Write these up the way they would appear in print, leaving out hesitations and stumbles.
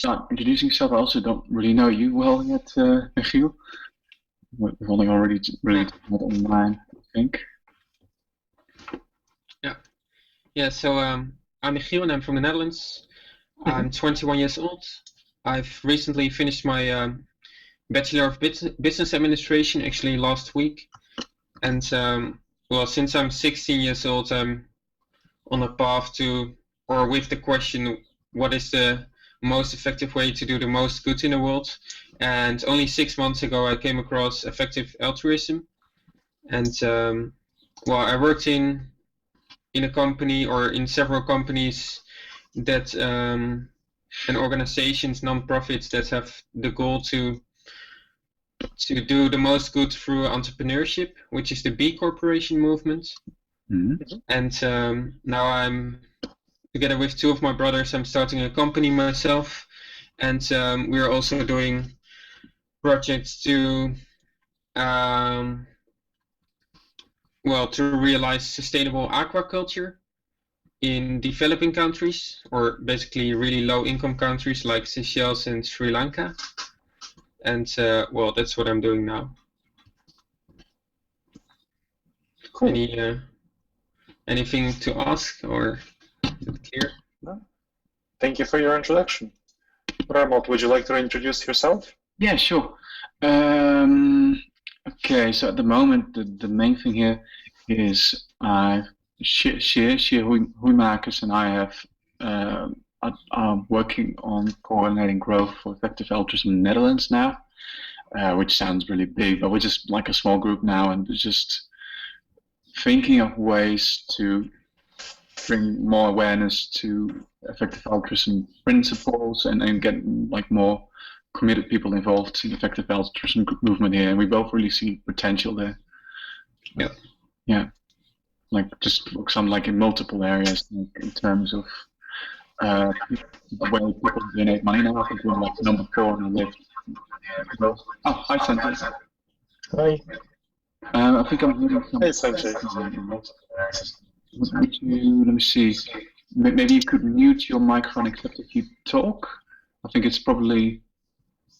start introducing yourself. I also don't really know you well yet, Michiel. We've only already really met online, I think. Yeah. So I'm Michiel and I'm from the Netherlands. I'm 21 years old. I've recently finished my Bachelor of Business Administration actually last week, and well, since I'm 16 years old, I'm on a path to, or with the question, what is the most effective way to do the most good in the world? And only 6 months ago, I came across Effective Altruism, and well, I worked in a company or in several companies that and organizations, non-profits that have the goal to do the most good through entrepreneurship, which is the B Corporation movement. And now I'm together with two of my brothers. I'm starting a company myself, and we're also doing projects to well, to realize sustainable aquaculture in developing countries, or basically really low income countries like Seychelles and Sri Lanka. And well, that's what I'm doing now. Cool. Anything to ask, or is it clear? No. Thank you for your introduction. Raymond, would you like to introduce yourself? Yeah, sure. Okay, so at the moment, the main thing here is Sheer Hoemakers and I are working on coordinating growth for Effective Altruism in the Netherlands now, which sounds really big, but we're just like a small group now, and we're just thinking of ways to bring more awareness to Effective Altruism principles and get like more committed people involved in the Effective Altruism movement here, and we both really see potential there. Yeah, like just some like in multiple areas, like in terms of the way people donate money now. I think we're like number 4 on the list. Oh, hi Sanjay. Hi. I think I'm hearing some. Hey Sanjay. Would you, let me see, maybe you could mute your microphone except if you talk. I think it's probably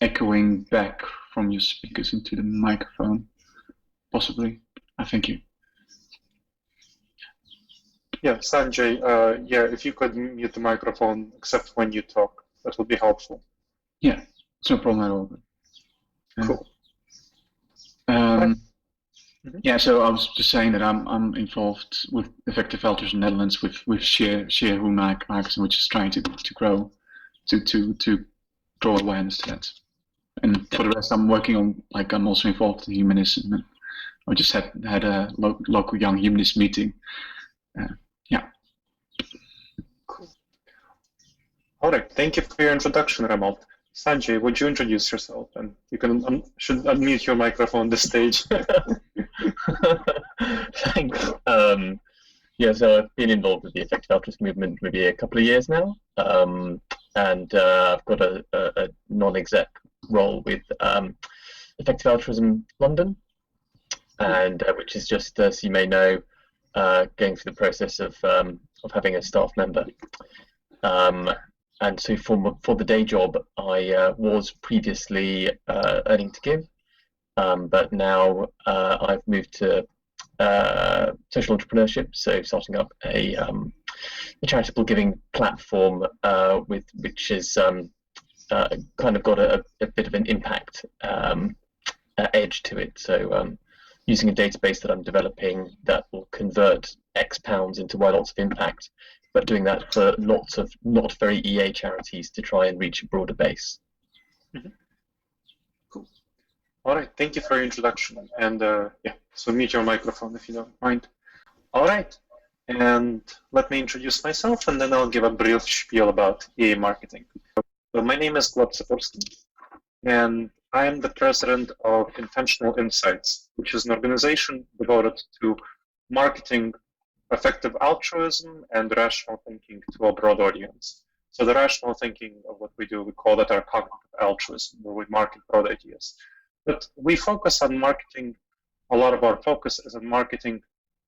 echoing back from your speakers into the microphone, possibly. Thank you. Yeah, Sanjay, yeah, if you could mute the microphone except when you talk, that would be helpful. Yeah, it's no problem at all. Cool. Yeah, so I was just saying that I'm involved with Effective Altruism Netherlands with Sheer Hoemakers, which is trying to grow, to draw awareness to that. And for the rest, I'm working on, like, I'm also involved in humanism. I just had a local young humanist meeting. Yeah. Cool. All right. Thank you for your introduction, Ramal. Sanjay, would you introduce yourself? And you can should unmute your microphone this stage. Thanks. Yeah, so I've been involved with the Effective Altruism movement maybe a couple of years now, and I've got a non-exec role with Effective Altruism London, and which is just, as you may know, going through the process of having a staff member. And so for the day job, I was previously earning to give, but now I've moved to social entrepreneurship, so starting up a charitable giving platform which is kind of got a bit of an impact edge to it. So using a database that I'm developing that will convert X pounds into Y lots of impact, but doing that for lots of not very EA charities to try and reach a broader base. Cool. All right, thank you for your introduction. And yeah, so mute your microphone if you don't mind. All right, and let me introduce myself, and then I'll give a brief spiel about EA marketing. So my name is Gleb Sapursky, and I am the president of Intentional Insights, which is an organization devoted to marketing effective altruism and rational thinking to a broad audience. So the rational thinking of what we do, we call that our cognitive altruism, where we market broad ideas. But we focus on marketing, a lot of our focus is on marketing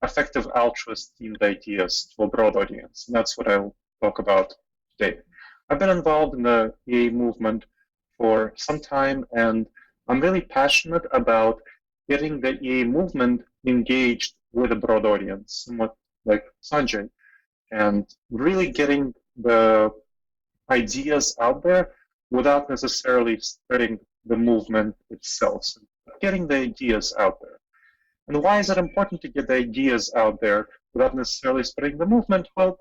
effective altruist themed ideas to a broad audience. And that's what I'll talk about today. I've been involved in the EA movement for some time, and I'm really passionate about getting the EA movement engaged with a broad audience, somewhat like Sanjay, and really getting the ideas out there without necessarily spreading the movement itself. So getting the ideas out there. And why is it important to get the ideas out there without necessarily spreading the movement? Well,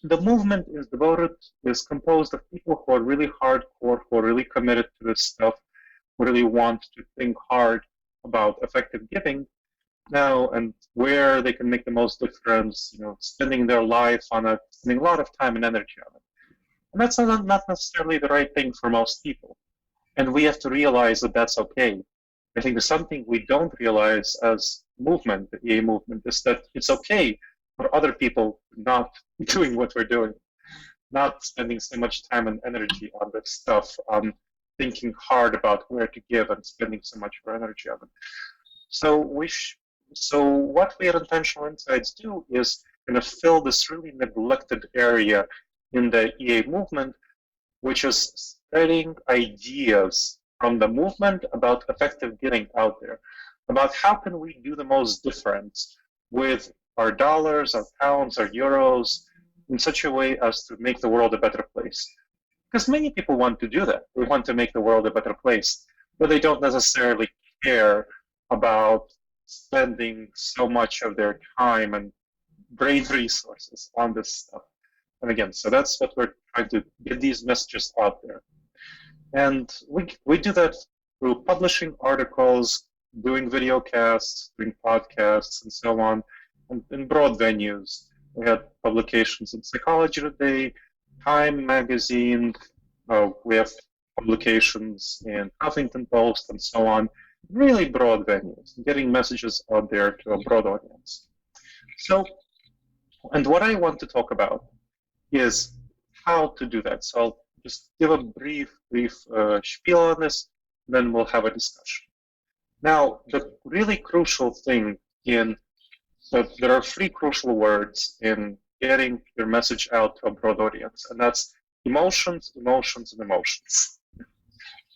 the movement is composed of people who are really hardcore, who are really committed to this stuff, who really want to think hard about effective giving now and where they can make the most difference, spending their life on it, spending a lot of time and energy on it. And that's not necessarily the right thing for most people. And we have to realize that that's okay. I think something we don't realize as movement, the EA movement, is that it's okay for other people not doing what we're doing, not spending so much time and energy on this stuff, thinking hard about where to give and spending so much of our energy on it. So what we at Intentional Insights do is kind of fill this really neglected area in the EA movement, which is spreading ideas from the movement about effective giving out there, about how can we do the most difference with our dollars, our pounds, our euros, in such a way as to make the world a better place. Because many people want to do that. They want to make the world a better place, but they don't necessarily care about spending so much of their time and brain resources on this stuff. And again, so that's what we're trying to get these messages out there. And we do that through publishing articles, doing video casts, doing podcasts, and so on, and in broad venues. We had publications in Psychology Today, Time Magazine, we have publications in Huffington Post, and so on. Really broad venues, getting messages out there to a broad audience. So, and what I want to talk about is how to do that. So I'll just give a brief spiel on this, then we'll have a discussion. Now, the really crucial thing so there are 3 crucial words in getting your message out to a broad audience, and that's emotions, emotions, and emotions.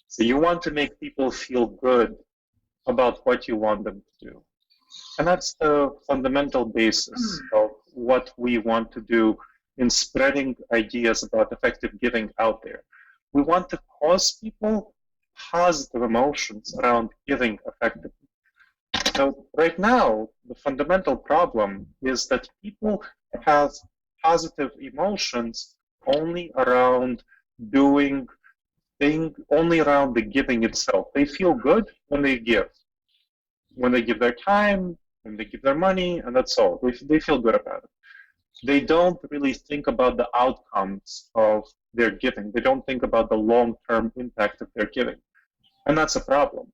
So you want to make people feel good about what you want them to do. And that's the fundamental basis of what we want to do in spreading ideas about effective giving out there. We want to cause people positive emotions around giving effectively. So right now, the fundamental problem is that people have positive emotions only around only around the giving itself. They feel good when they give their time, when they give their money, and that's all. They feel good about it. They don't really think about the outcomes of their giving. They don't think about the long-term impact of their giving. And that's a problem,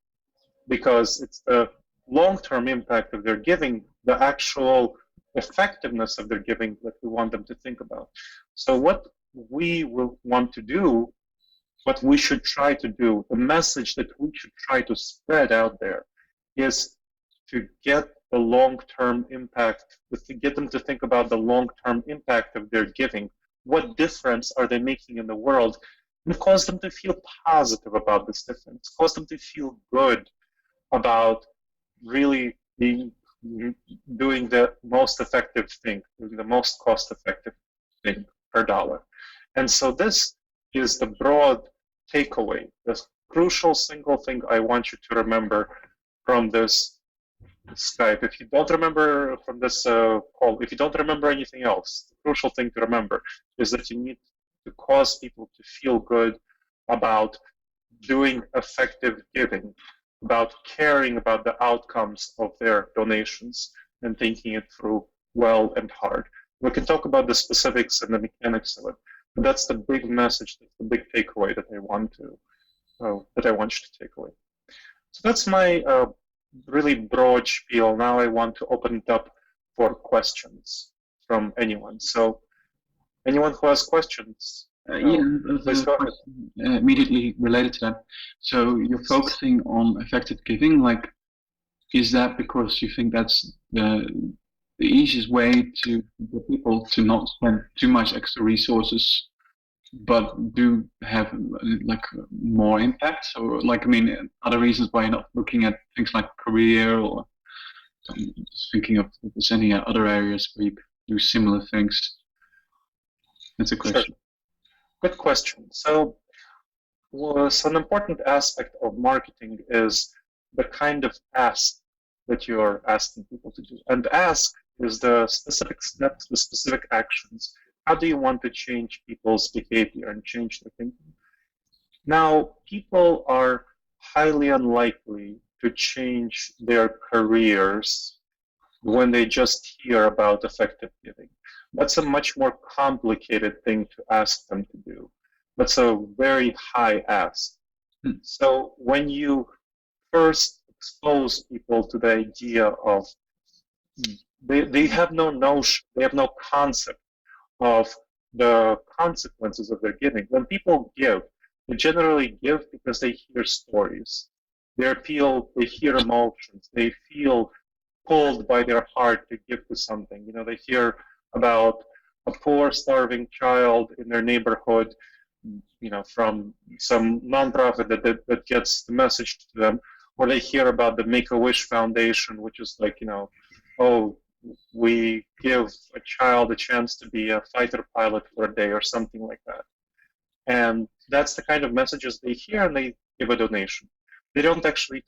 because it's the long-term impact of their giving, the actual effectiveness of their giving that we want them to think about. So what we will want to do, what we should try to do, the message that we should try to spread out there is to get the long-term impact, to get them to think about the long-term impact of their giving. What difference are they making in the world? And cause them to feel positive about this difference, cause them to feel good about really doing the most effective thing, doing the most cost-effective thing per dollar. And so this is the broad takeaway, this crucial single thing I want you to remember from this Skype. If you don't remember from this call, if you don't remember anything else, the crucial thing to remember is that you need to cause people to feel good about doing effective giving, about caring about the outcomes of their donations and thinking it through well and hard. We can talk about the specifics and the mechanics of it, but that's the big message, that's the big takeaway that I want you to take away. So that's my really broad spiel. Now I want to open it up for questions from anyone. So anyone who has questions? Please go ahead. Immediately related to that. So you're focusing on effective giving. Like, is that because you think that's the easiest way to get people to not spend too much extra resources but do have like more impact. So, like, I mean, other reasons why you're not looking at things like career, or just thinking of if there's any other areas where you could do similar things. That's a question. Sure. Good question. So an important aspect of marketing is the kind of ask that you're asking people to do. And ask is the specific steps, the specific actions. How do you want to change people's behavior and change their thinking? Now, people are highly unlikely to change their careers when they just hear about effective giving. That's a much more complicated thing to ask them to do. That's a very high ask. So when you first expose people to the idea of, they have no notion, they have no concept of the consequences of their giving. When people give, they generally give because they hear stories. They hear emotions, they feel pulled by their heart to give to something. You know, they hear about a poor, starving child in their neighborhood, you know, from some nonprofit that gets the message to them, or they hear about the Make-A-Wish Foundation, which is like, you know, oh, we give a child a chance to be a fighter pilot for a day or something like that. And that's the kind of messages they hear, and they give a donation. They don't actually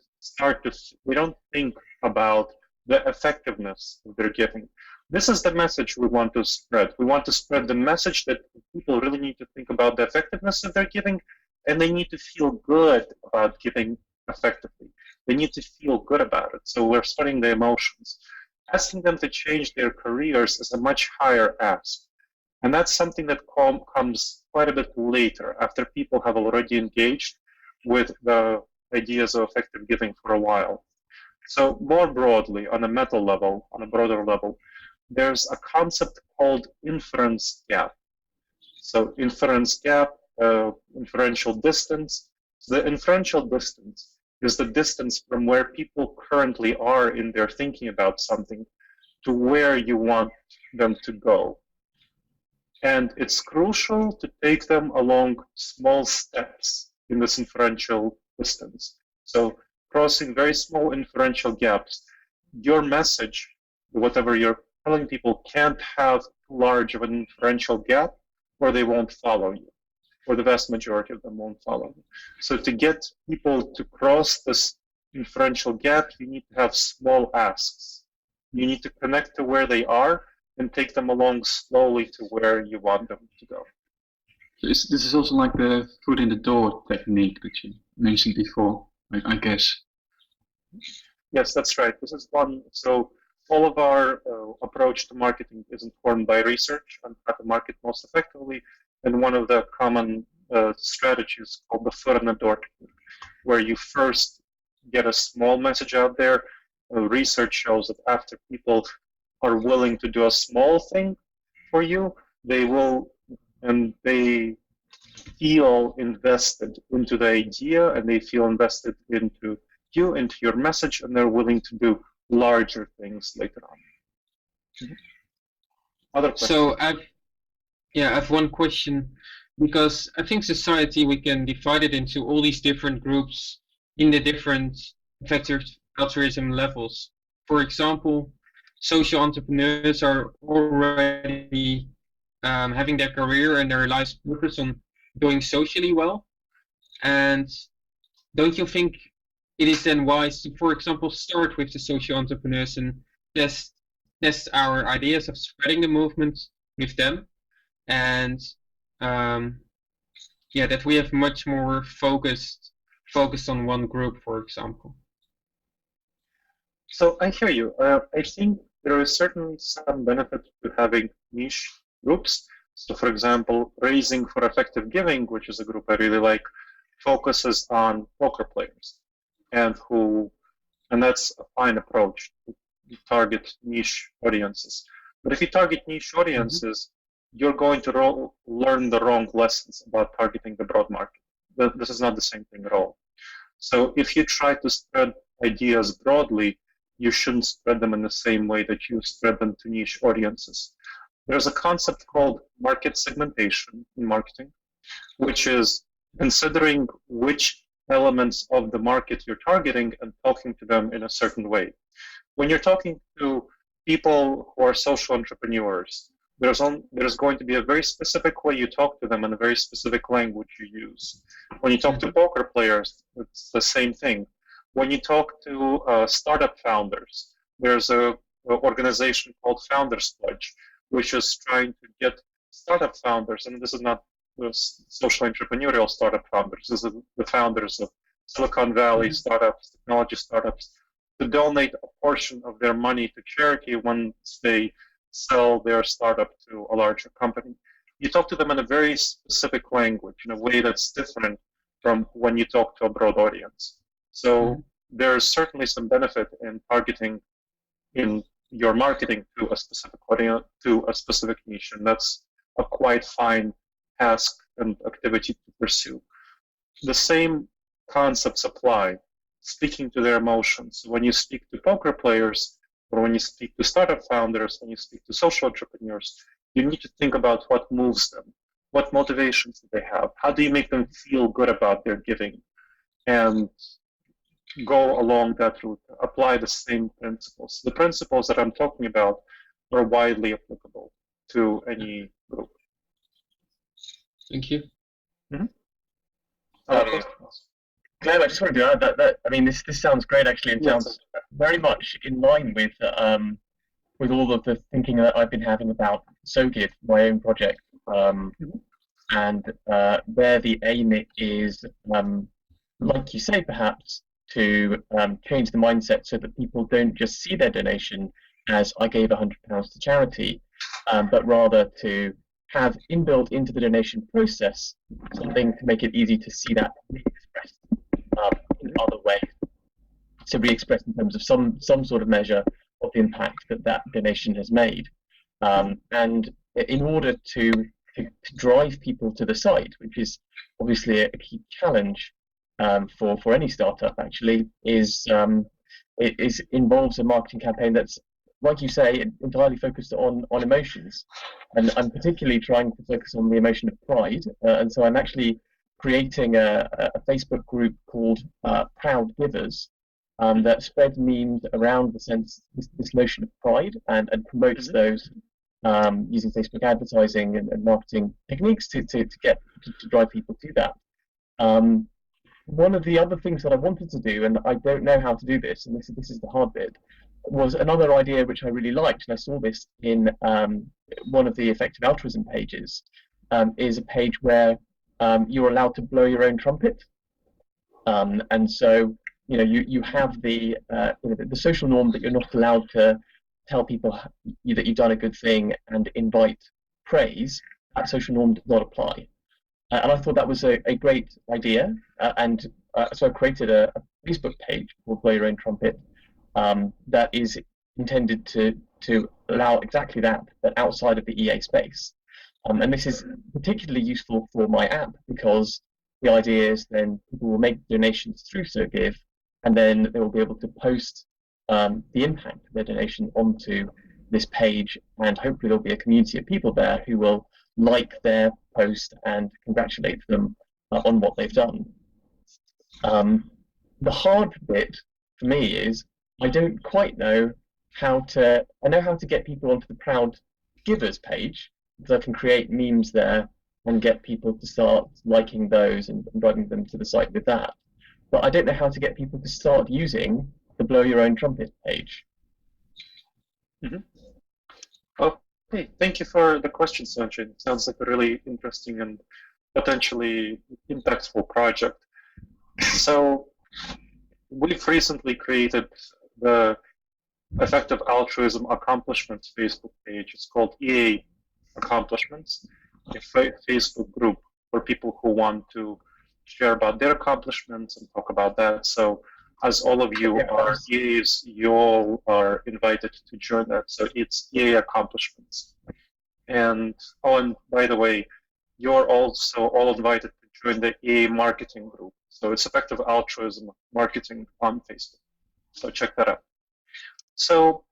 they don't think about the effectiveness of their giving. This is the message we want to spread. We want to spread the message that people really need to think about the effectiveness of their giving, and they need to feel good about giving effectively. They need to feel good about it. So we're spreading the emotions. Asking them to change their careers is a much higher ask. And that's something that comes quite a bit later, after people have already engaged with the ideas of effective giving for a while. So more broadly, on a meta level, on a broader level, there's a concept called inference gap. So inference gap, inferential distance. So the inferential distance is the distance from where people currently are in their thinking about something to where you want them to go. And it's crucial to take them along small steps in this inferential distance. So crossing very small inferential gaps. Your message, whatever you're telling people, can't have too large of an inferential gap, or they won't follow you, or the vast majority of them won't follow you. So to get people to cross this inferential gap, you need to have small asks. You need to connect to where they are and take them along slowly to where you want them to go. This is also like the foot in the door technique that you mentioned before, I guess. Yes, that's right. This is one. So all of our approach to marketing is informed by research on how to market most effectively. And one of the common strategies called the foot in the door technique, where you first get a small message out there. Research shows that after people are willing to do a small thing for you, they will, and they feel invested into the idea, and they feel invested into you, into your message, and they're willing to do larger things later on. Mm-hmm. Other questions? So I have one question, because I think society, we can divide it into all these different groups in the different effective altruism levels. For example, social entrepreneurs are already having their career and their life's purpose on doing socially well. And don't you think it is then wise to, for example, start with the social entrepreneurs and test our ideas of spreading the movement with them? And that we have much more focused on one group, for example. So I hear you. I think there is certainly some benefit to having niche groups. So for example, Raising for Effective Giving, which is a group I really like, focuses on poker players, and that's a fine approach to target niche audiences. But if you target niche audiences, you're going to learn the wrong lessons about targeting the broad market. This is not the same thing at all. So if you try to spread ideas broadly, you shouldn't spread them in the same way that you spread them to niche audiences. There's a concept called market segmentation in marketing, which is considering which elements of the market you're targeting and talking to them in a certain way. When you're talking to people who are social entrepreneurs, there's going to be a very specific way you talk to them and a very specific language you use. When you talk to poker players, it's the same thing. When you talk to startup founders, there's an organization called Founders Pledge, which is trying to get startup founders, and this is not the social entrepreneurial startup founders, this is the founders of Silicon Valley startups, technology startups, to donate a portion of their money to charity once they sell their startup to a larger company. You talk to them in a very specific language, in a way that's different from when you talk to a broad audience. So there's certainly some benefit in targeting in your marketing to a specific audience, to a specific niche, and that's a quite fine task and activity to pursue. The same concepts apply. Speaking to their emotions. When you speak to poker players, or when you speak to startup founders, when you speak to social entrepreneurs, you need to think about what moves them, what motivations do they have, how do you make them feel good about their giving, and go along that route, apply the same principles. The principles that I'm talking about are widely applicable to any group. Thank you. Glenn, I just wanted to add that I mean this sounds great actually, and sounds very much in line with all of the thinking that I've been having about SoGive, my own project, and where the aim is, like you say, perhaps to change the mindset so that people don't just see their donation as I gave £100 to charity, but rather to have inbuilt into the donation process something to make it easy to see that re-expressed in other ways. So re-expressed in terms of some sort of measure of the impact that donation has made. And in order to drive people to the site, which is obviously a key challenge for any startup actually, it involves a marketing campaign that's, like you say, entirely focused on emotions. And I'm particularly trying to focus on the emotion of pride. And so I'm actually creating a Facebook group called Proud Givers that spreads memes around this notion of pride and promotes those using Facebook advertising and marketing techniques to drive people to that. One of the other things that I wanted to do, and I don't know how to do this, and this is the hard bit, was another idea which I really liked, and I saw this in one of the Effective Altruism pages, is a page where you're allowed to blow your own trumpet. And so, you have the social norm that you're not allowed to tell people that you've done a good thing and invite praise. That social norm does not apply. And I thought that was a great idea, and so I created a Facebook page called Blow Your Own Trumpet that is intended to allow exactly that, but outside of the EA space. And this is particularly useful for my app because the idea is then people will make donations through SoGive, and then they will be able to post the impact of their donation onto this page, and hopefully there'll be a community of people there who will like their post and congratulate them on what they've done. The hard bit for me is I don't quite know how to. I know how to get people onto the Proud Givers page because I can create memes there and get people to start liking those and driving them to the site with that. But I don't know how to get people to start using the Blow Your Own Trumpet page. Okay, thank you for the question, Sanjay. It sounds like a really interesting and potentially impactful project. So we've recently created the Effective Altruism Accomplishments Facebook page. It's called EA Accomplishments, a Facebook group for people who want to share about their accomplishments and talk about that. So as all of you are EAs, you all are invited to join that. So it's EA Accomplishments. And by the way, you're also all invited to join the EA Marketing group. So it's Effective Altruism Marketing on Facebook. So check that out. So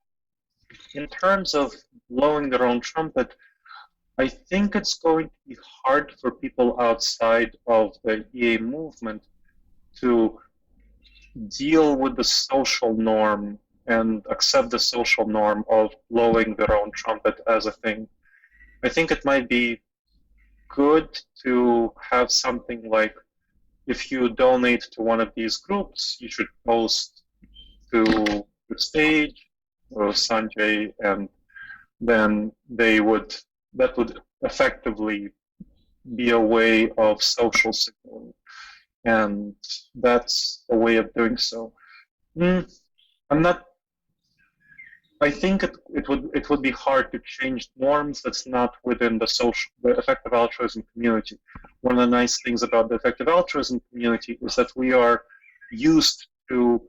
in terms of blowing their own trumpet, I think it's going to be hard for people outside of the EA movement to deal with the social norm and accept the social norm of blowing their own trumpet as a thing. I think it might be good to have something like, if you donate to one of these groups, you should post to the stage or Sanjay, and then that would effectively be a way of social signaling. And that's a way of doing so. I think it would be hard to change norms that's not within the effective altruism community. One of the nice things about the effective altruism community is that we are used to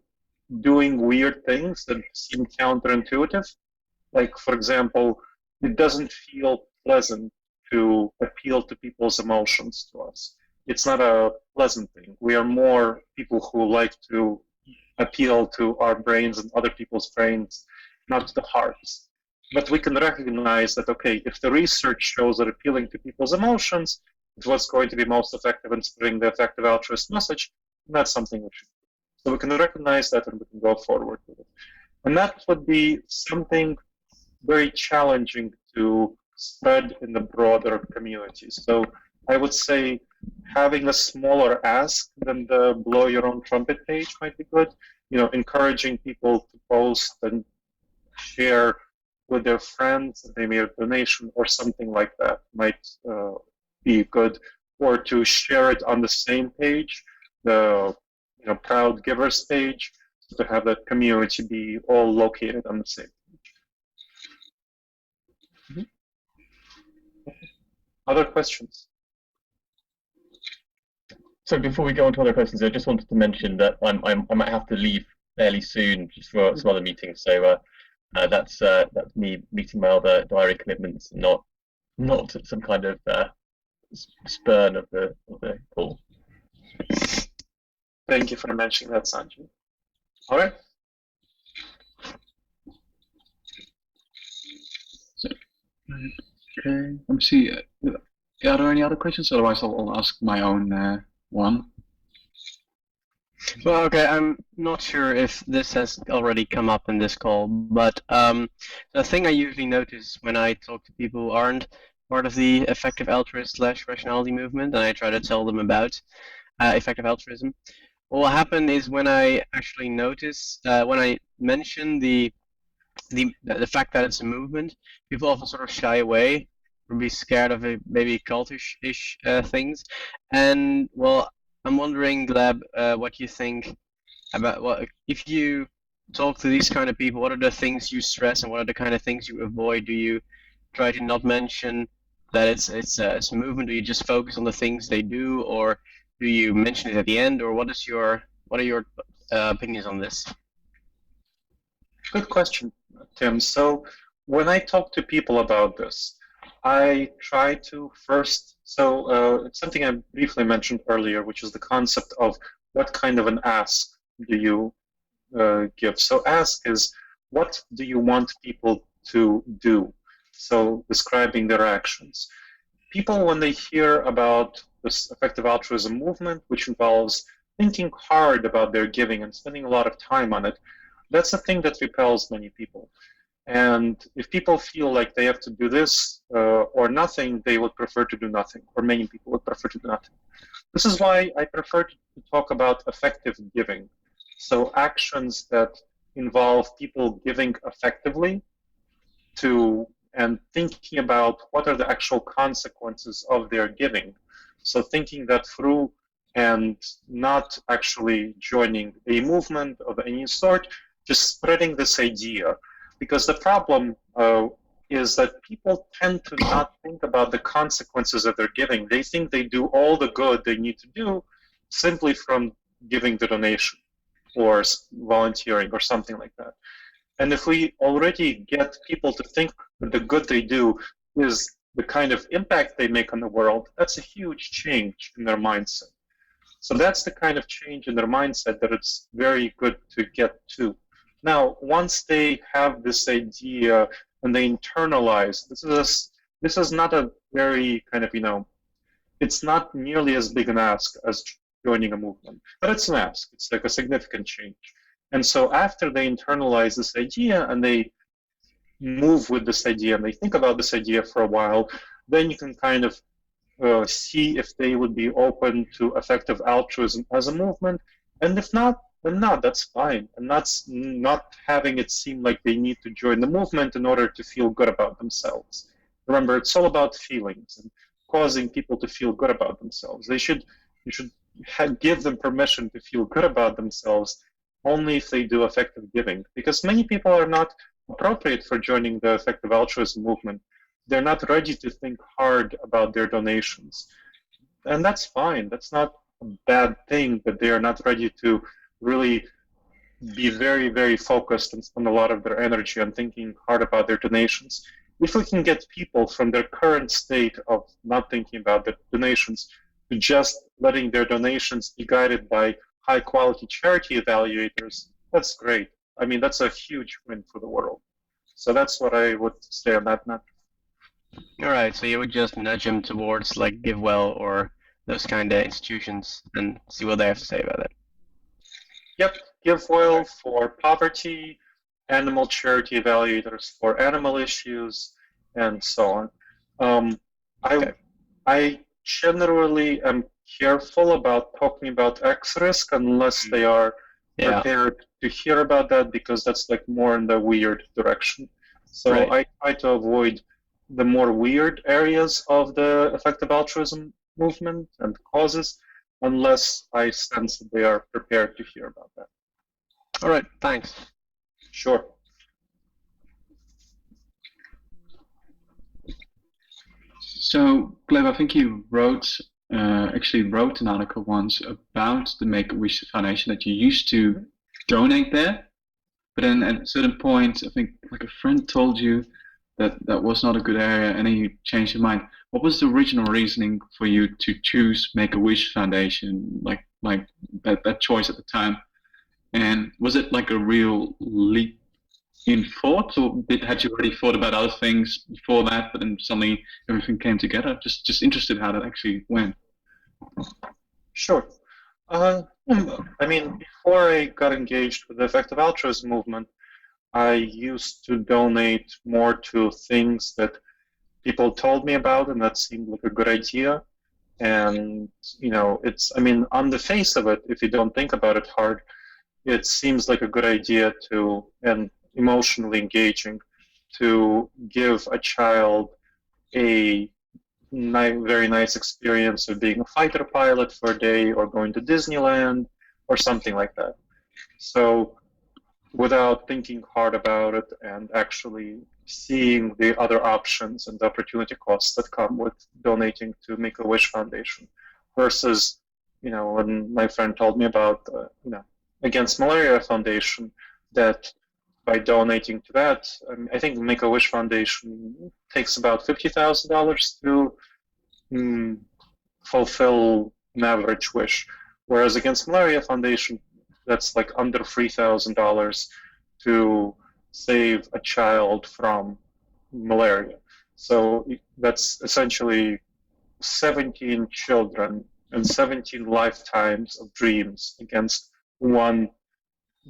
doing weird things that seem counterintuitive. Like, for example, it doesn't feel pleasant to appeal to people's emotions to us. It's not a pleasant thing. We are more people who like to appeal to our brains and other people's brains, not to the hearts. But we can recognize that, okay, if the research shows that appealing to people's emotions is what's going to be most effective in spreading the effective altruist message, that's something we should do. So we can recognize that and we can go forward with it. And that would be something very challenging to spread in the broader community. So I would say having a smaller ask than the blow your own trumpet page might be good. Encouraging people to post and share with their friends that they made a donation or something like that might be good. Or to share it on the same page, the Proud Givers page, to have that community be all located on the same page. Other questions? So before we go on to other questions, I just wanted to mention that I might have to leave fairly soon just for some other meetings. So that's me meeting my other diary commitments, not some kind of spurn of the call. Thank you for mentioning that, Sanjay. All right. Okay, let me see. Are there any other questions? Otherwise, I'll ask my own one. Well, okay, I'm not sure if this has already come up in this call, but the thing I usually notice when I talk to people who aren't part of the effective altruist / rationality movement, and I try to tell them about effective altruism, what will happen is when I actually notice, when I mention the fact that it's a movement, people often sort of shy away or be scared of it, maybe cultish-ish things. And well, I'm wondering, Gleb, what you think about if you talk to these kind of people, what are the things you stress and what are the kind of things you avoid? Do you try to not mention that it's a movement? Do you just focus on the things they do, or do you mention it at the end, or what are your opinions on this? Good question, Tim. So when I talk to people about this, I try to first, it's something I briefly mentioned earlier, which is the concept of what kind of an ask do you give. So ask is, what do you want people to do? So describing their actions. People, when they hear about this effective altruism movement, which involves thinking hard about their giving and spending a lot of time on it, that's a thing that repels many people. And if people feel like they have to do this or nothing, they would prefer to do nothing, or many people would prefer to do nothing. This is why I prefer to talk about effective giving. So actions that involve people giving effectively and thinking about what are the actual consequences of their giving. So thinking that through and not actually joining a movement of any sort, just spreading this idea. Because the problem is that people tend to not think about the consequences of their giving. They think they do all the good they need to do simply from giving the donation or volunteering or something like that. And if we already get people to think that the good they do is the kind of impact they make on the world, that's a huge change in their mindset. So that's the kind of change in their mindset that it's very good to get to. Now, once they have this idea and they internalize, this this is not a very kind of, it's not nearly as big an ask as joining a movement, but it's an ask. It's like a significant change. And so after they internalize this idea and they move with this idea and they think about this idea for a while, then you can kind of see if they would be open to effective altruism as a movement. And if not, then not, that's fine. And that's not having it seem like they need to join the movement in order to feel good about themselves. Remember, it's all about feelings and causing people to feel good about themselves. You should give them permission to feel good about themselves only if they do effective giving, because many people are not appropriate for joining the effective altruism movement. They're not ready to think hard about their donations. And that's fine. That's not a bad thing that they are not ready to really be very, very focused and spend a lot of their energy on thinking hard about their donations. If we can get people from their current state of not thinking about their donations to just letting their donations be guided by high-quality charity evaluators, that's great. I mean, that's a huge win for the world. So that's what I would say on that matter. All right, so you would just nudge them towards like GiveWell or those kind of institutions and see what they have to say about it. Yep, GiveWell for poverty, animal charity evaluators for animal issues, and so on. I generally am careful about talking about X-risk unless they are prepared to hear about that, because that's like more in the weird direction. So I try to avoid the more weird areas of the effective altruism movement and causes unless I sense that they are prepared to hear about that. All right, thanks. Sure. So, Gleb, I think you actually wrote an article once about the Make-A-Wish Foundation that you used to donate there, but then at a certain point, I think like a friend told you that that was not a good area, and then you changed your mind. What was the original reasoning for you to choose Make-A-Wish Foundation, like that choice at the time? And was it like a real leap in thought, or had you already thought about other things before that, but then suddenly everything came together? Just interested how that actually went. Sure. I mean, before I got engaged with the effective altruism movement, I used to donate more to things that people told me about, and that seemed like a good idea. And, I mean, on the face of it, if you don't think about it hard, it seems like a good idea and emotionally engaging, to give a child a very nice experience of being a fighter pilot for a day, or going to Disneyland, or something like that. So without thinking hard about it and actually seeing the other options and the opportunity costs that come with donating to Make-A-Wish Foundation, versus, when my friend told me about, Against Malaria Foundation, that by donating to that, I think Make-A-Wish Foundation takes about $50,000 to fulfill an average wish, whereas Against Malaria Foundation, that's like under $3,000 to save a child from malaria. So that's essentially 17 children and 17 lifetimes of dreams against one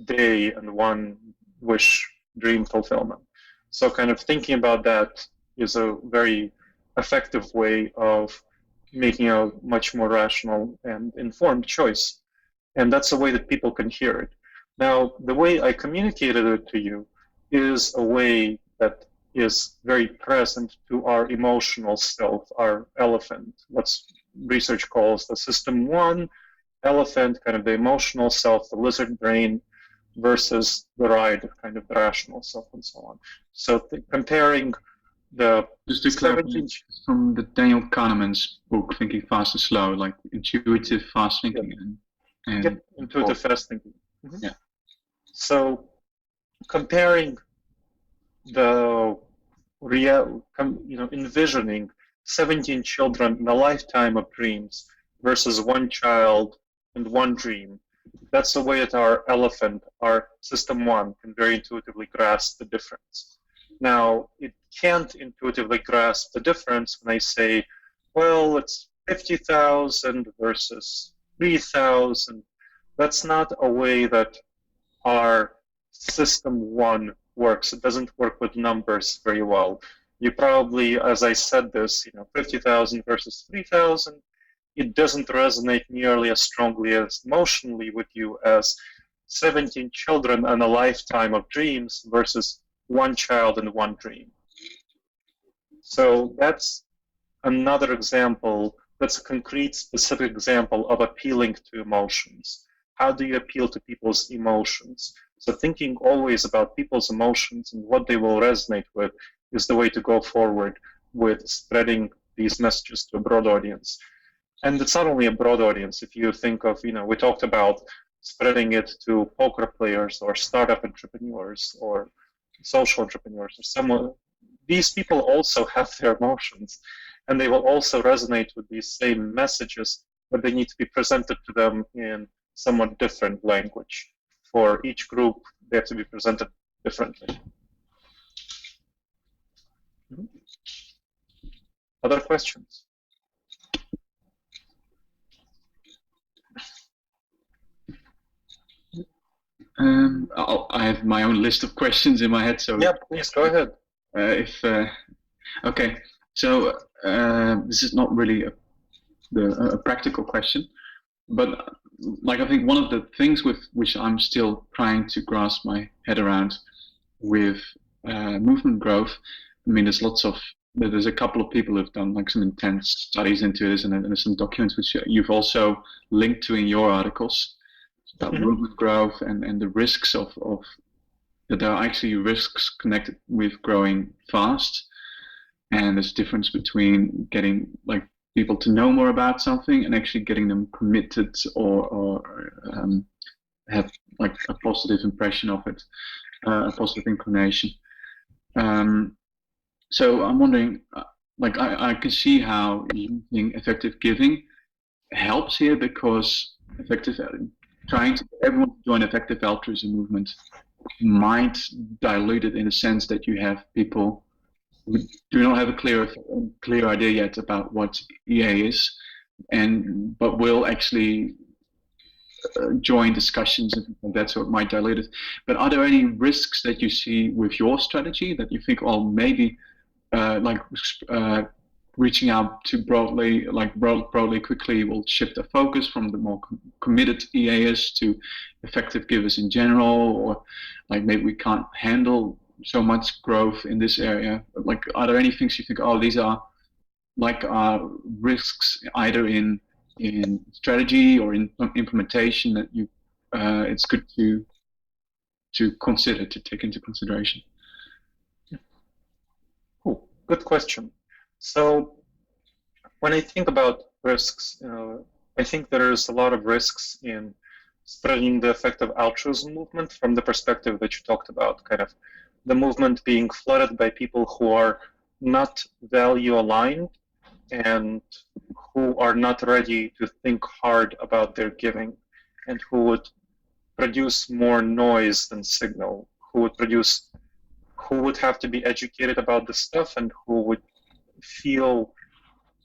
day and one wish dream fulfillment. So kind of thinking about that is a very effective way of making a much more rational and informed choice. And that's a way that people can hear it. Now, the way I communicated it to you is a way that is very present to our emotional self, our elephant, what research calls the system 1 elephant, kind of the emotional self, the lizard brain, versus the right, kind of the rational self, and so on. So comparing the... Just to clarify, from the Daniel Kahneman's book, Thinking Fast and Slow, like intuitive fast thinking. And intuitive fast thinking. Mm-hmm. Yeah. So comparing the envisioning 17 children in a lifetime of dreams versus one child and one dream, that's the way that our elephant, our system 1, can very intuitively grasp the difference. Now, it can't intuitively grasp the difference when I say, well, it's 50,000 versus 3,000. That's not a way that our system one works. It doesn't work with numbers very well. You probably, as I said this, 50,000 versus 3,000, it doesn't resonate nearly as strongly as emotionally with you as 17 children and a lifetime of dreams versus one child and one dream. So that's another example, that's a concrete, specific example of appealing to emotions. How do you appeal to people's emotions? So thinking always about people's emotions and what they will resonate with is the way to go forward with spreading these messages to a broad audience. And it's not only a broad audience. If you think of, we talked about spreading it to poker players or startup entrepreneurs or social entrepreneurs or someone. These people also have their emotions, and they will also resonate with these same messages, but they need to be presented to them in somewhat different language. For each group, they have to be presented differently. Other questions? I have my own list of questions in my head, so yeah, please go ahead. Okay, so this is not really a practical question, but like I think one of the things with which I'm still trying to grasp my head around with movement growth. I mean, there's a couple of people who've done like some intense studies into this, and there's some documents which you've also linked to in your articles about movement growth and the risks of that there are actually risks connected with growing fast, and there's a difference between getting like people to know more about something and actually getting them committed or have like a positive impression of it, a positive inclination. So I'm wondering, like I can see how using effective giving helps here, because trying to get everyone to join effective altruism movement might dilute it in the sense that you have people who do not have a clear idea yet about what EA is, but will actually join discussions and things like that, so it might dilute it. But are there any risks that you see with your strategy that you think, oh, maybe reaching out to broadly quickly will shift the focus from the more committed EAs to effective givers in general, or like maybe we can't handle so much growth in this area? Like, are there any things you think, oh, these are like risks either in strategy or in implementation that it's good to consider, to take into consideration? Cool. Good question. So when I think about risks, I think there's a lot of risks in spreading the effective altruism movement from the perspective that you talked about, kind of the movement being flooded by people who are not value aligned and who are not ready to think hard about their giving, and who would produce more noise than signal, who would have to be educated about this stuff, and who would feel,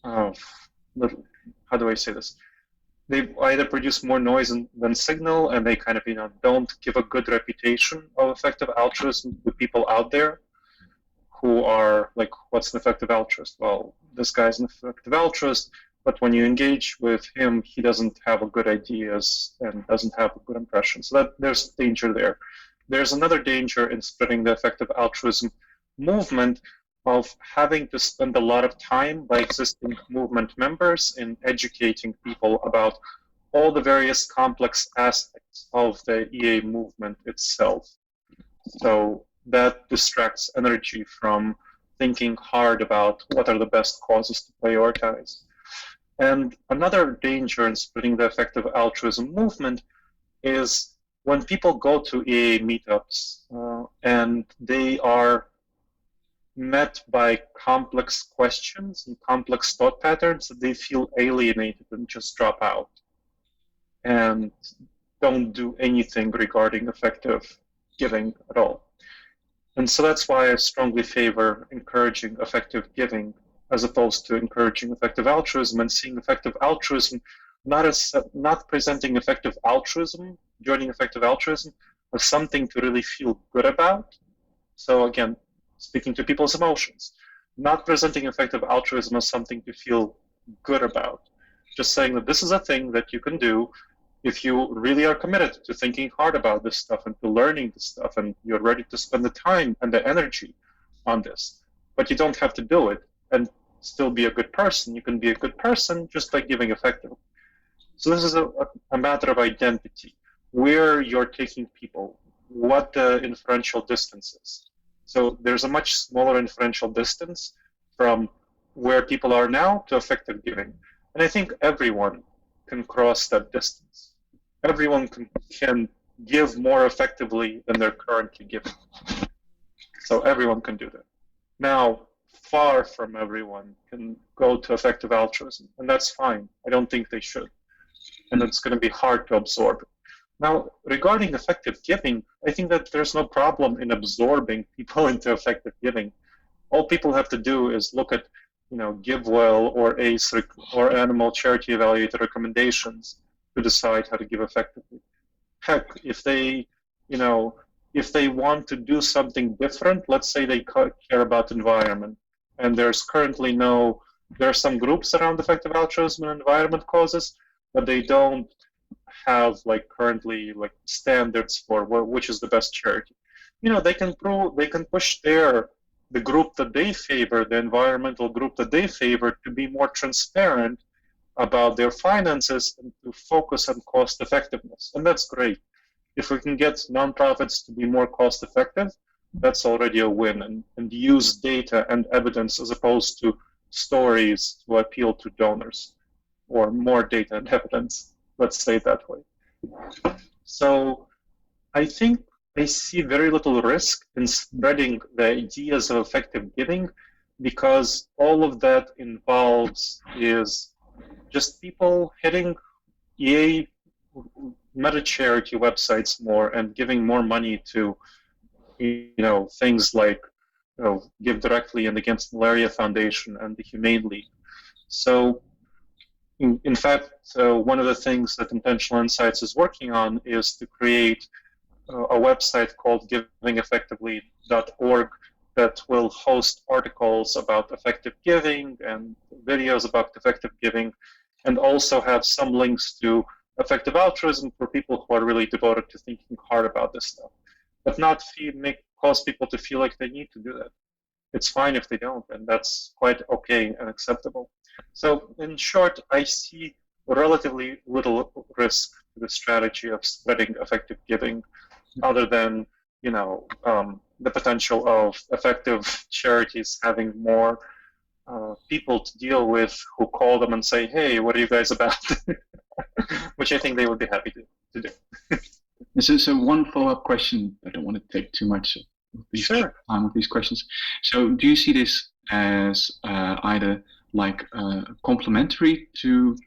how do I say this? They either produce more noise than signal, and they kind of don't give a good reputation of effective altruism to people out there who are like, what's an effective altruist? Well, this guy's an effective altruist, but when you engage with him, he doesn't have a good ideas and doesn't have a good impression. So that there's danger there. There's another danger in spreading the effective altruism movement of having to spend a lot of time by existing movement members in educating people about all the various complex aspects of the EA movement itself. So that distracts energy from thinking hard about what are the best causes to prioritize. And another danger in spreading the effective altruism movement is when people go to EA meetups and they are met by complex questions and complex thought patterns, that they feel alienated and just drop out and don't do anything regarding effective giving at all. And so that's why I strongly favor encouraging effective giving as opposed to encouraging effective altruism, and seeing effective altruism not presenting effective altruism, joining effective altruism, as something to really feel good about. So again, speaking to people's emotions, not presenting effective altruism as something to feel good about. Just saying that this is a thing that you can do if you really are committed to thinking hard about this stuff and to learning this stuff, and you're ready to spend the time and the energy on this. But you don't have to do it and still be a good person. You can be a good person just by giving effectively. So this is a matter of identity, where you're taking people, what the inferential distance is. So there's a much smaller inferential distance from where people are now to effective giving. And I think everyone can cross that distance. Everyone can give more effectively than they're currently giving. So everyone can do that. Now, far from everyone can go to effective altruism, and that's fine. I don't think they should. And it's going to be hard to absorb. Now, regarding effective giving, I think that there's no problem in absorbing people into effective giving. All people have to do is look at, GiveWell or ACE or Animal Charity Evaluator recommendations to decide how to give effectively. Heck, if they want to do something different, let's say they care about environment, and there's currently there are some groups around effective altruism and environment causes, but they don't have currently standards for which is the best charity. They can push the group that they favor, the environmental group that they favor, to be more transparent about their finances and to focus on cost effectiveness. And that's great. If we can get nonprofits to be more cost effective, that's already a win, and use data and evidence as opposed to stories to appeal to donors, or more data and evidence, let's say it that way. So I think I see very little risk in spreading the ideas of effective giving, because all of that involves is just people hitting EA meta charity websites more and giving more money to things like Give Directly and Against Malaria Foundation and the Humane League. So in fact, one of the things that Intentional Insights is working on is to create a website called givingeffectively.org that will host articles about effective giving and videos about effective giving, and also have some links to effective altruism for people who are really devoted to thinking hard about this stuff, but not cause people to feel like they need to do that. It's fine if they don't, and that's quite okay and acceptable. So in short, I see relatively little risk to the strategy of spreading effective giving, other than the potential of effective charities having more people to deal with who call them and say, "Hey, what are you guys about?" Which I think they would be happy to do. So one follow-up question. I don't want to take too much time with these questions. So do you see this as either complementary to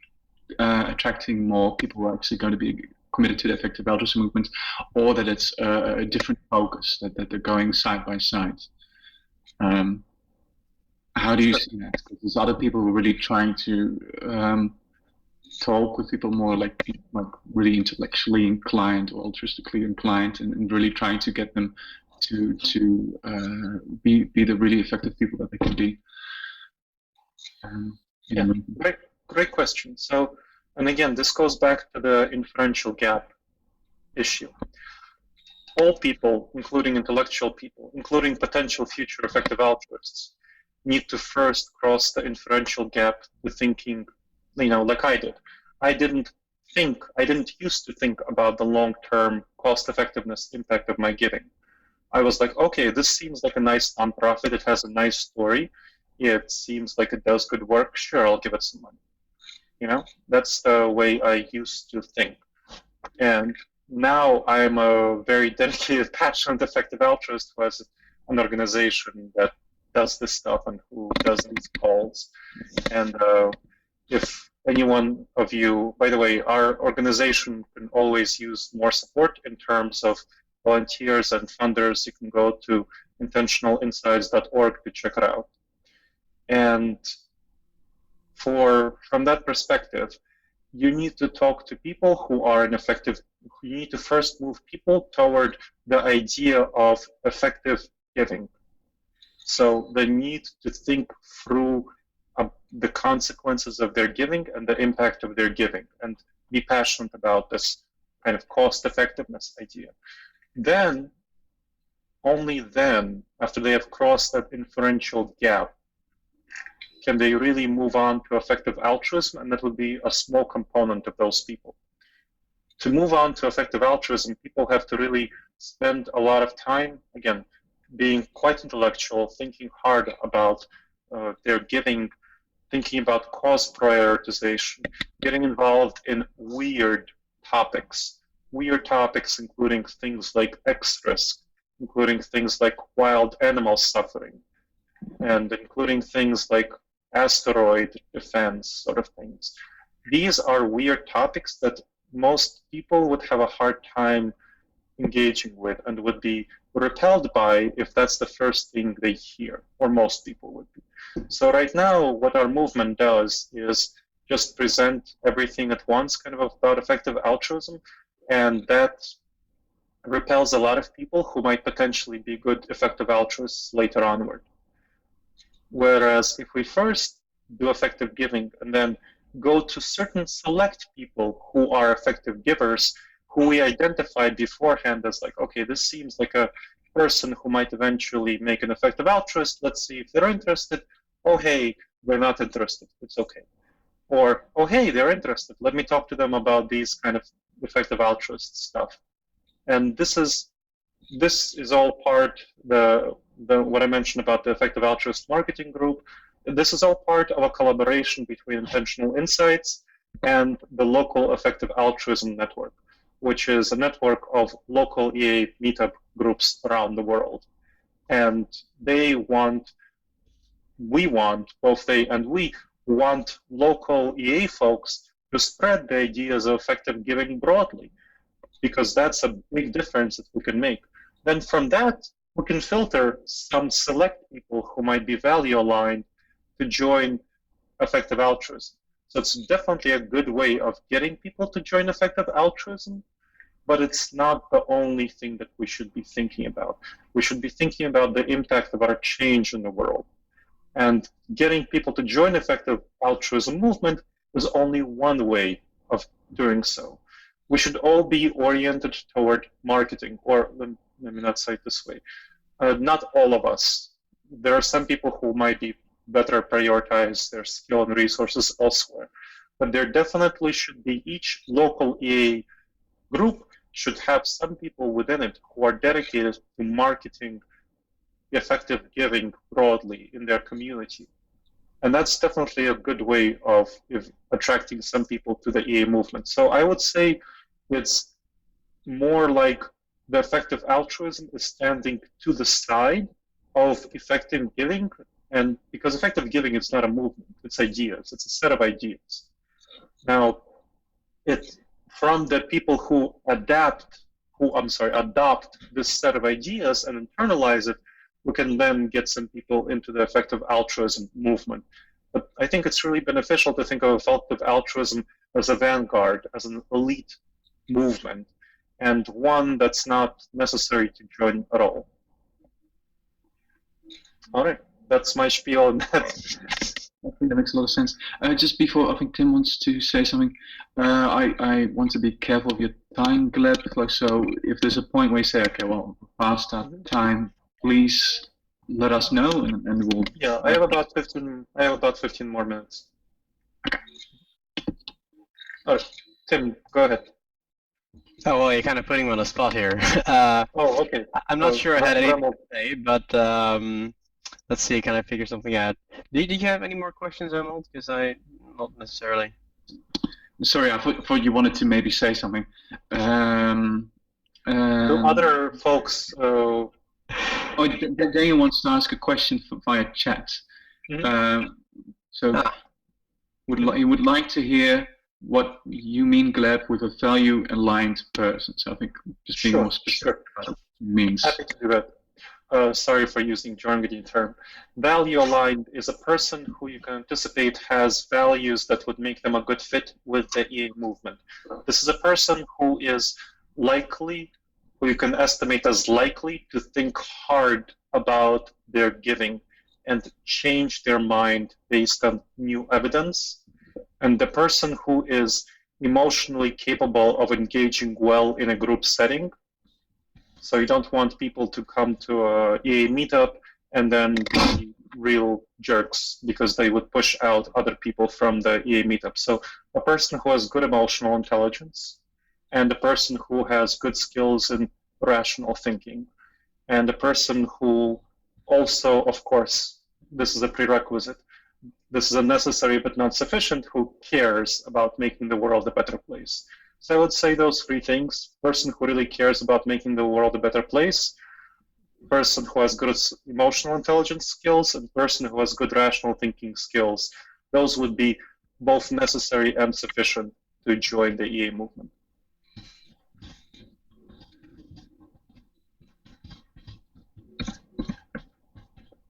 attracting more people who are actually going to be committed to the effective altruism movement, or that it's a different focus, that they're going side by side? How do you see that? Because there's other people who are really trying to talk with people more like really intellectually inclined or altruistically inclined, and really trying to get them to be the really effective people that they can be. Great question. So, and again, this goes back to the inferential gap issue. All people, including intellectual people, including potential future effective altruists, need to first cross the inferential gap to thinking, like I did. I didn't used to think about the long-term cost effectiveness impact of my giving. I was like, okay, this seems like a nice nonprofit. It has a nice story. It seems like it does good work. Sure, I'll give it some money. That's the way I used to think. And now I'm a very dedicated, passionate, effective altruist who has an organization that does this stuff and who does these calls. And if anyone of you, by the way, our organization can always use more support in terms of volunteers and funders. You can go to intentionalinsights.org to check it out. And from that perspective, you need to talk to people who are you need to first move people toward the idea of effective giving. So they need to think through the consequences of their giving and the impact of their giving, and be passionate about this kind of cost effectiveness idea. Then, only then, after they have crossed that inferential gap, can they really move on to effective altruism, and that would be a small component of those people. To move on to effective altruism, people have to really spend a lot of time, again, being quite intellectual, thinking hard about their giving, thinking about cost prioritization, getting involved in weird topics including things like X-risk, including things like wild animal suffering, and including things like asteroid defense sort of things. These are weird topics that most people would have a hard time engaging with and would be repelled by if that's the first thing they hear, or most people would be. So right now, what our movement does is just present everything at once, kind of about effective altruism, and that repels a lot of people who might potentially be good effective altruists later onward. Whereas if we first do effective giving and then go to certain select people who are effective givers, who we identified beforehand as like, okay, this seems like a person who might eventually make an effective altruist. Let's see if they're interested. Oh, hey, they're not interested. It's okay. Or, oh, hey, they're interested. Let me talk to them about these kind of effective altruist stuff. And this is all part what I mentioned about the effective altruist marketing group. This is all part of a collaboration between Intentional Insights and the local Effective Altruism Network, which is a network of local EA meetup groups around the world. And both they and we want local EA folks to spread the ideas of effective giving broadly, because that's a big difference that we can make. Then from that, we can filter some select people who might be value aligned to join effective altruism. So it's definitely a good way of getting people to join effective altruism, but it's not the only thing that we should be thinking about. We should be thinking about the impact of our change in the world. And getting people to join effective altruism movement is only one way of doing so. We should all be oriented toward marketing, or let me not say it this way. Not all of us. There are some people who might be better prioritize their skill and resources elsewhere. But there definitely should be, each local EA group should have some people within it who are dedicated to marketing effective giving broadly in their community. And that's definitely a good way of attracting some people to the EA movement. So I would say it's more like the effective altruism is standing to the side of effective giving. And because effective giving is not a movement, it's ideas, it's a set of ideas. Now, from the people who adopt this set of ideas and internalize it, we can then get some people into the effective altruism movement. But I think it's really beneficial to think of effective altruism as a vanguard, as an elite movement, and one that's not necessary to join at all. All right, that's my spiel on that. I think that makes a lot of sense. Just before, I think Tim wants to say something. I want to be careful of your time, Gleb. Like, so if there's a point where you say, okay, well, past that time, please let us know, and we'll. Yeah, I have about 15 more minutes. Okay. All right, Tim, go ahead. Oh, well, you're kind of putting me on the spot here. Oh, okay. I'm not sure I had anything to say, but let's see, can I figure something out? Did you have any more questions, Arnold? Because not necessarily. Sorry, I thought you wanted to maybe say something. To other folks. Daniel wants to ask a question via chat. Mm-hmm. He would like to hear what you mean, Gleb, with a value-aligned person. So I think just being more specific about what it means. Happy to do that. Sorry for using jargony term. Value aligned is a person who you can anticipate has values that would make them a good fit with the EA movement. This is a person who is likely, who you can estimate as likely to think hard about their giving and change their mind based on new evidence. And the person who is emotionally capable of engaging well in a group setting. So you don't want people to come to a EA meetup and then be real jerks because they would push out other people from the EA meetup. So a person who has good emotional intelligence, and a person who has good skills in rational thinking, and a person who also, of course, this is a prerequisite, this is a necessary but not sufficient, who cares about making the world a better place. So I would say those three things: person who really cares about making the world a better place, person who has good emotional intelligence skills, and person who has good rational thinking skills. Those would be both necessary and sufficient to join the EA movement.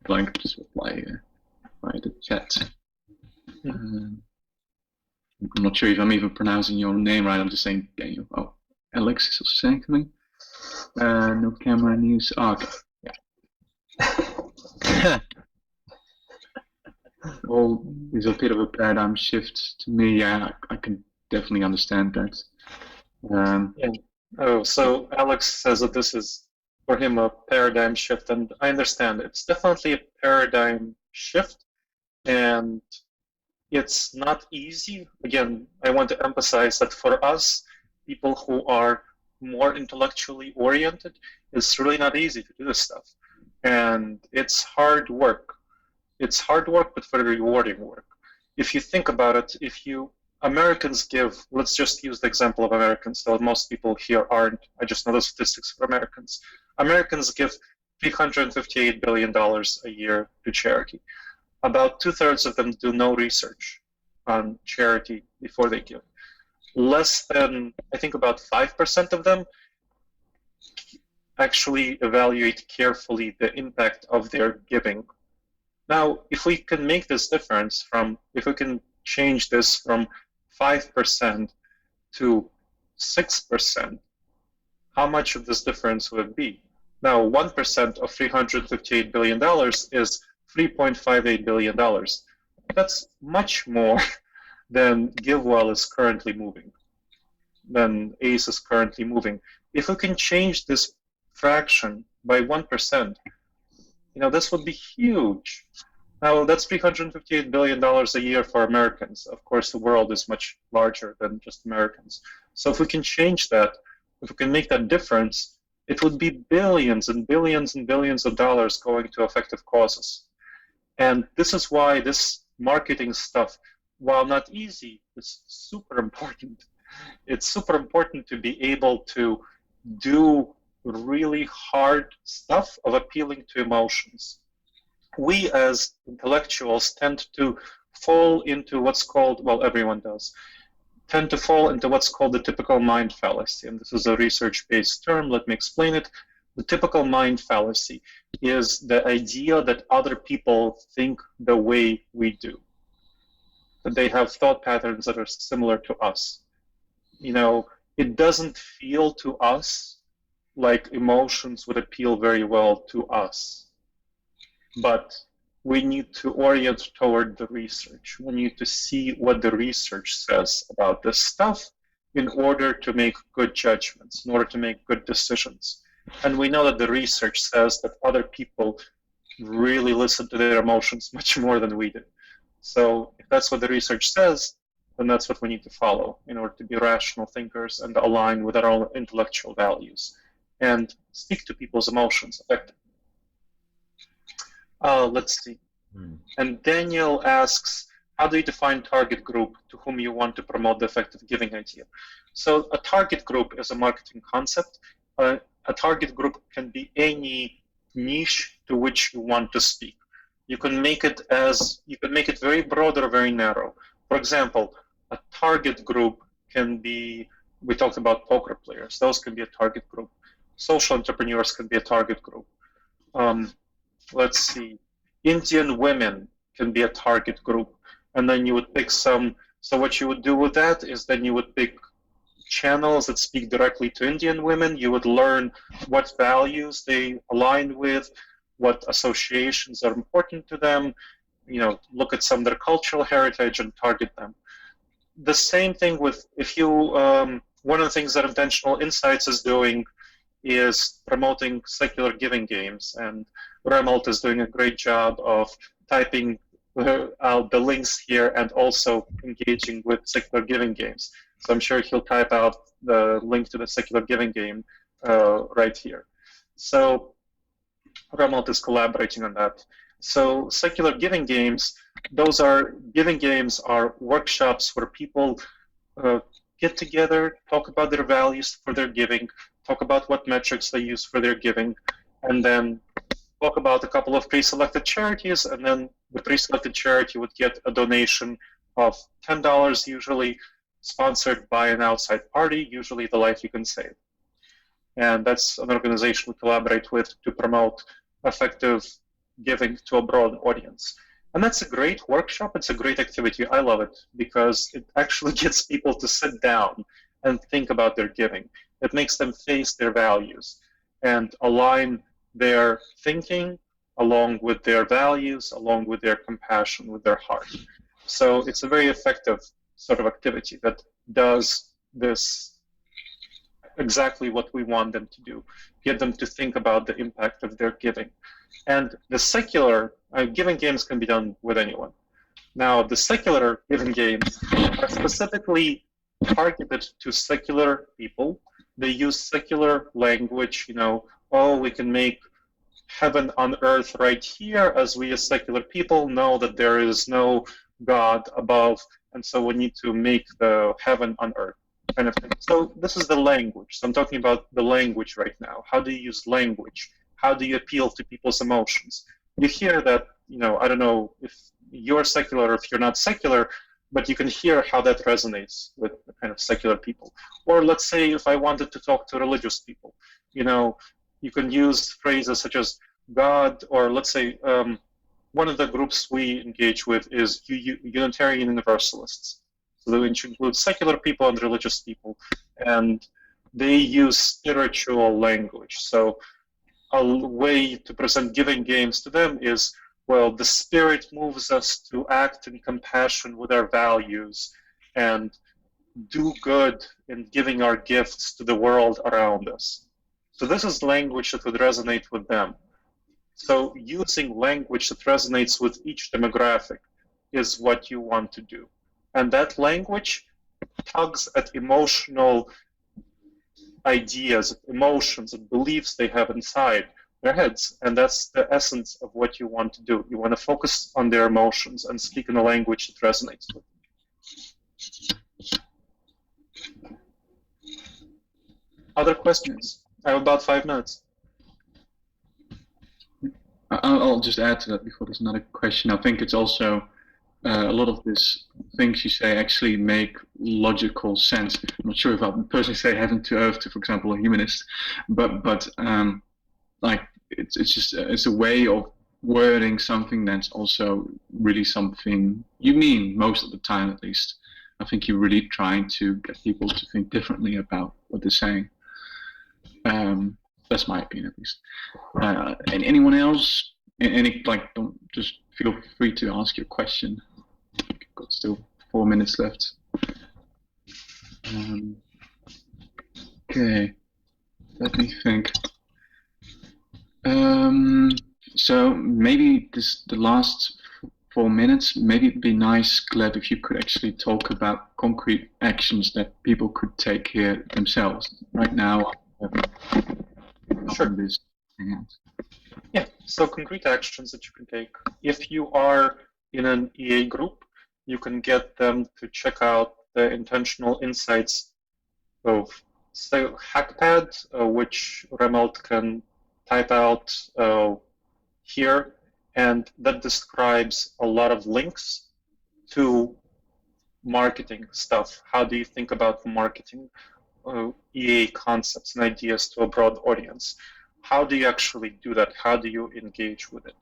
Blank, just reply via the chat. I'm not sure if I'm even pronouncing your name right. I'm just saying Daniel. Oh, Alex is also saying something. No camera news. Oh, okay. Yeah. Well, there's a bit of a paradigm shift to me. Yeah, I can definitely understand that. Yeah. Oh, so Alex says that this is for him a paradigm shift, and I understand it's definitely a paradigm shift, and it's not easy. Again, I want to emphasize that for us, people who are more intellectually oriented, it's really not easy to do this stuff. And it's hard work. It's hard work, but very rewarding work. If you think about it, Americans give, let's just use the example of Americans, though most people here aren't. I just know the statistics for Americans. Americans give $358 billion a year to charity. About 2/3 of them do no research on charity before they give. Less than, I think about 5% of them actually evaluate carefully the impact of their giving. Now, if we can make this difference if we can change this from 5% to 6%, how much of this difference would it be? Now, 1% of $358 billion is $3.58 billion. That's much more than GiveWell is currently moving, than ACE is currently moving. If we can change this fraction by 1%, this would be huge. Now, that's $358 billion a year for Americans. Of course, the world is much larger than just Americans. So if we can change that, if we can make that difference, it would be billions and billions and billions of dollars going to effective causes. And this is why this marketing stuff, while not easy, is super important. It's super important to be able to do really hard stuff of appealing to emotions. We as intellectuals tend to fall into what's called, well, everyone does, tend to fall into what's called the typical mind fallacy. And this is a research-based term. Let me explain it. The typical mind fallacy is the idea that other people think the way we do, that they have thought patterns that are similar to us. It doesn't feel to us like emotions would appeal very well to us. But we need to orient toward the research. We need to see what the research says about this stuff in order to make good judgments, in order to make good decisions. And we know that the research says that other people really listen to their emotions much more than we do. So if that's what the research says, then that's what we need to follow in order to be rational thinkers and align with our own intellectual values and speak to people's emotions effectively. Let's see. And Daniel asks, how do you define target group to whom you want to promote the effective giving idea? So a target group is a marketing concept. A target group can be any niche to which you want to speak. You can make it very broad or very narrow. For example, a target group can be, we talked about poker players, those can be a target group. Social entrepreneurs can be a target group. let's see, Indian women can be a target group, and then you would pick some. So what you would do with that is then you would pick channels that speak directly to Indian women. You would learn what values they align with, what associations are important to them, look at some of their cultural heritage and target them. The same thing with, if you, one of the things that Intentional Insights is doing is promoting secular giving games, and Remelt is doing a great job of typing out the links here and also engaging with secular giving games. So I'm sure he'll type out the link to the secular giving game right here. So Remelt is collaborating on that. So secular giving games, giving games are workshops where people get together, talk about their values for their giving, talk about what metrics they use for their giving, and then talk about a couple of pre-selected charities, and then the pre-selected charity would get a donation of $10 usually, sponsored by an outside party, usually the Life You Can Save. And that's an organization we collaborate with to promote effective giving to a broad audience. And that's a great workshop. It's a great activity. I love it because it actually gets people to sit down and think about their giving. It makes them face their values and align their thinking along with their values, along with their compassion, with their heart. So it's a very effective sort of activity that does this exactly what we want them to do, get them to think about the impact of their giving. And the secular giving games can be done with anyone. Now, the secular giving games are specifically targeted to secular people. They use secular language, oh, we can make heaven on earth right here, as we as secular people know that there is no God above, and so we need to make the heaven on earth kind of thing. So this is the language. So I'm talking about the language right now. How do you use language? How do you appeal to people's emotions? You hear that, I don't know if you're secular or if you're not secular, but you can hear how that resonates with the kind of secular people. Or let's say if I wanted to talk to religious people, you can use phrases such as God, or let's say one of the groups we engage with is Unitarian Universalists. So which includes secular people and religious people, and they use spiritual language. So a way to present giving games to them is, well, the spirit moves us to act in compassion with our values and do good in giving our gifts to the world around us. So this is language that would resonate with them. So using language that resonates with each demographic is what you want to do. And that language tugs at emotional ideas, emotions, and beliefs they have inside their heads. And that's the essence of what you want to do. You want to focus on their emotions and speak in a language that resonates with them. Other questions? I have about 5 minutes. I'll just add to that before there's another question. I think it's also a lot of these things you say actually make logical sense. I'm not sure if I would personally say heaven to earth to, for example, a humanist, but like it's a way of wording something that's also really something you mean most of the time, at least. I think you're really trying to get people to think differently about what they're saying. That's my opinion, at least. And anyone else? Don't just feel free to ask your question. We've got still 4 minutes left. Okay, let me think. So maybe the last 4 minutes. Maybe it'd be nice, Gleb, if you could actually talk about concrete actions that people could take here themselves. Right now, Sure. This Hangout. Yeah, so concrete actions that you can take. If you are in an EA group, you can get them to check out the intentional insights of Hackpad, which Remelt can type out here, and that describes a lot of links to marketing stuff. How do you think about marketing EA concepts and ideas to a broad audience? how do you actually do that? How do you engage with it?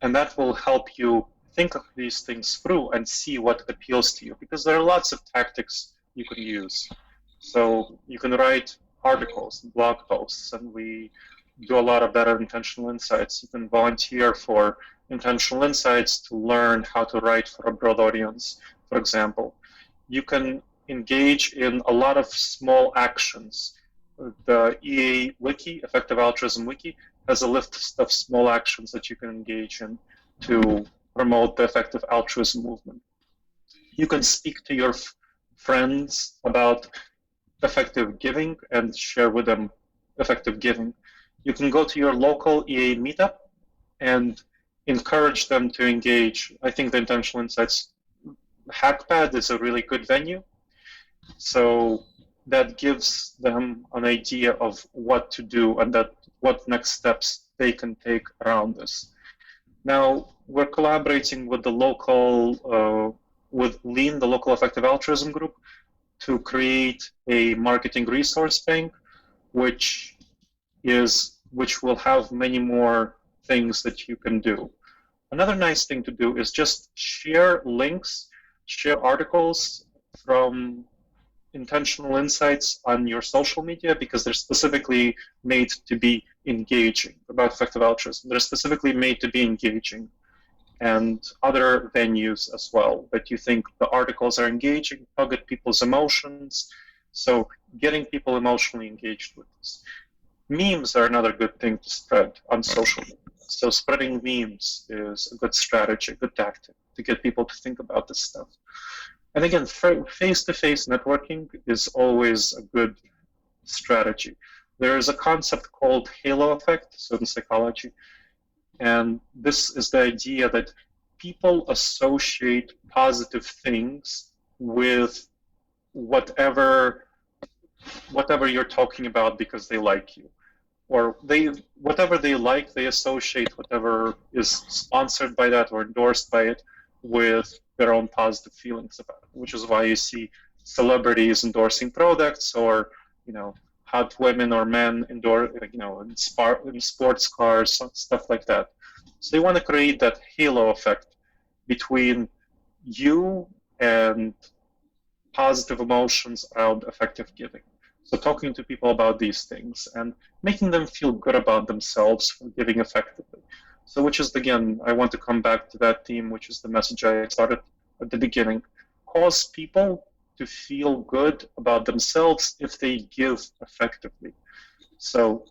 And that will help you think of these things through and see what appeals to you, because there are lots of tactics you can use. So you can write articles, blog posts, and we do a lot of better intentional insights. You can volunteer for intentional insights to learn how to write for a broad audience, for example. You can engage in a lot of small actions. The EA Wiki, Effective Altruism Wiki, has a list of small actions that you can engage in to promote the effective altruism movement. You can speak to your friends about effective giving and share with them effective giving. You can go to your local EA meetup and encourage them to engage. I think the Intentional Insights Hackpad is a really good venue. So that gives them an idea of what to do and what next steps they can take around this. Now, we're collaborating with the local, with Lean, the local effective altruism group, to create a marketing resource bank, which will have many more things that you can do. Another nice thing to do is just share links, share articles from intentional insights on your social media, because they're specifically made to be engaging about effective altruism. They're specifically made to be engaging, and other venues as well that you think the articles are engaging, target people's emotions. So getting people emotionally engaged with this. Memes are another good thing to spread on social media. So spreading memes is a good strategy, a good tactic to get people to think about this stuff. And again, face-to-face networking is always a good strategy. There is a concept called halo effect, so in psychology, and this is the idea that people associate positive things with whatever you're talking about because they like you, or whatever they like, they associate whatever is sponsored by that or endorsed by it with their own positive feelings about it, which is why you see celebrities endorsing products, or hot women or men endorse, in sports cars, stuff like that. So they want to create that halo effect between you and positive emotions around effective giving. So talking to people about these things and making them feel good about themselves for giving effectively. So which is, again, I want to come back to that theme, which is the message I started at the beginning. Cause people to feel good about themselves if they give effectively. So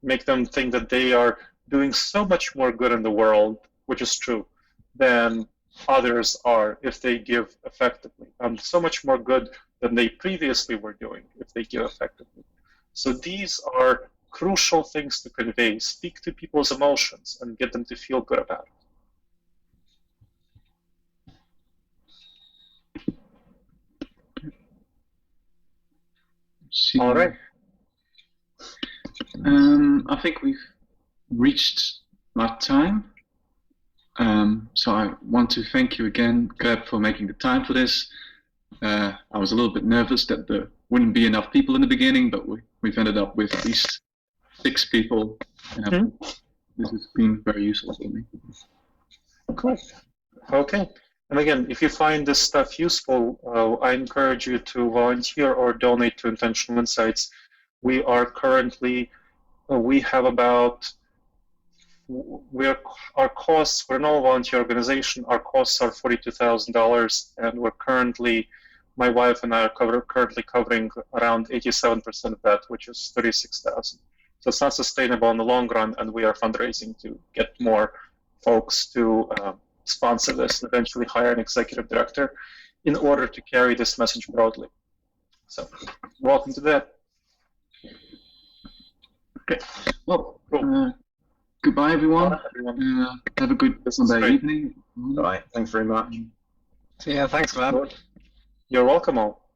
make them think that they are doing so much more good in the world, which is true, than others are if they give effectively, and so much more good than they previously were doing if they give effectively. So these are crucial things to convey. Speak to people's emotions and get them to feel good about it. All right. I think we've reached our time. So I want to thank you again, Gleb, for making the time for this. I was a little bit nervous that there wouldn't be enough people in the beginning, but we've ended up with at least 6 people. This has been very useful for me. Cool. Okay. And again, if you find this stuff useful, I encourage you to volunteer or donate to Intentional Insights. We are currently, we have about, our costs, we're an all-volunteer organization, our costs are $42,000, and we're currently, my wife and I are currently covering around 87% of that, which is $36,000. So it's not sustainable in the long run, and we are fundraising to get more folks to sponsor this and eventually hire an executive director in order to carry this message broadly. So welcome to that. Okay. Well, goodbye, everyone. Have a good Sunday evening. All right. Thanks very much. Yeah, thanks, Gleb. You're welcome all.